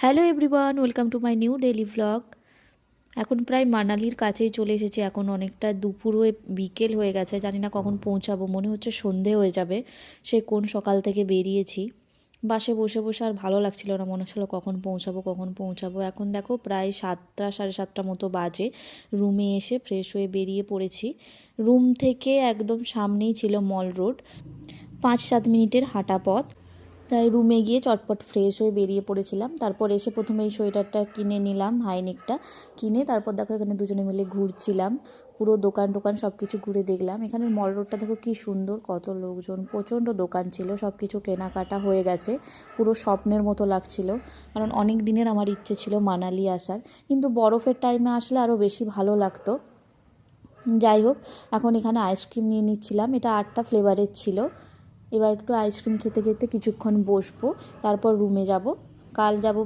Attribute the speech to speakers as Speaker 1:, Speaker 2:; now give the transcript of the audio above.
Speaker 1: Hello everyone, welcome to my new daily vlog. এখন প্রায় মানালির কাছেই চলে এসেছি। এখন অনেকটা দুপুর হয়ে বিকেল হয়ে গেছে, জানি না কখন পৌঁছাবো, মনে হচ্ছে সন্ধে হয়ে যাবে। সে কোন সকাল থেকে বেরিয়েছি, বাসে বসে বসে আর ভালো লাগছিল না, মনে হচ্ছিলো কখন পৌঁছাবো। এখন দেখো প্রায় 7টা সাড়ে 7টা মতো বাজে। রুমে এসে ফ্রেশ হয়ে বেরিয়ে পড়েছি। রুম থেকে একদম সামনেই ছিল মল রোড, 5-7 মিনিটের হাঁটা পথ। তাই রুমে গিয়ে চটপট ফ্রেশ হয়ে বেরিয়ে পড়েছিলাম। তারপর এসে প্রথমে এই সোয়েটারটা কিনে নিলাম, হাইনেকটা কিনে। তারপর দেখো এখানে দুজনে মিলে ঘুরছিলাম, পুরো দোকান টোকান সব কিছু ঘুরে দেখলাম। এখানের মল রোডটা দেখো কি সুন্দর, কত লোকজন, প্রচণ্ড দোকান ছিল, সব কিছু কেনাকাটা হয়ে গেছে। পুরো স্বপ্নের মতো লাগছিল, কারণ অনেক দিনের আমার ইচ্ছে ছিল মানালি আসার, কিন্তু বরফের টাইমে আসলে আরও বেশি ভালো লাগতো। যাই হোক, এখন এখানে আইসক্রিম নিয়ে নিচ্ছিলাম, এটা 8টা ফ্লেভারের ছিল। এবার একটু আইসক্রিম খেতে খেতে কিছুক্ষণ বসবো, তারপর রুমে যাব। কাল যাব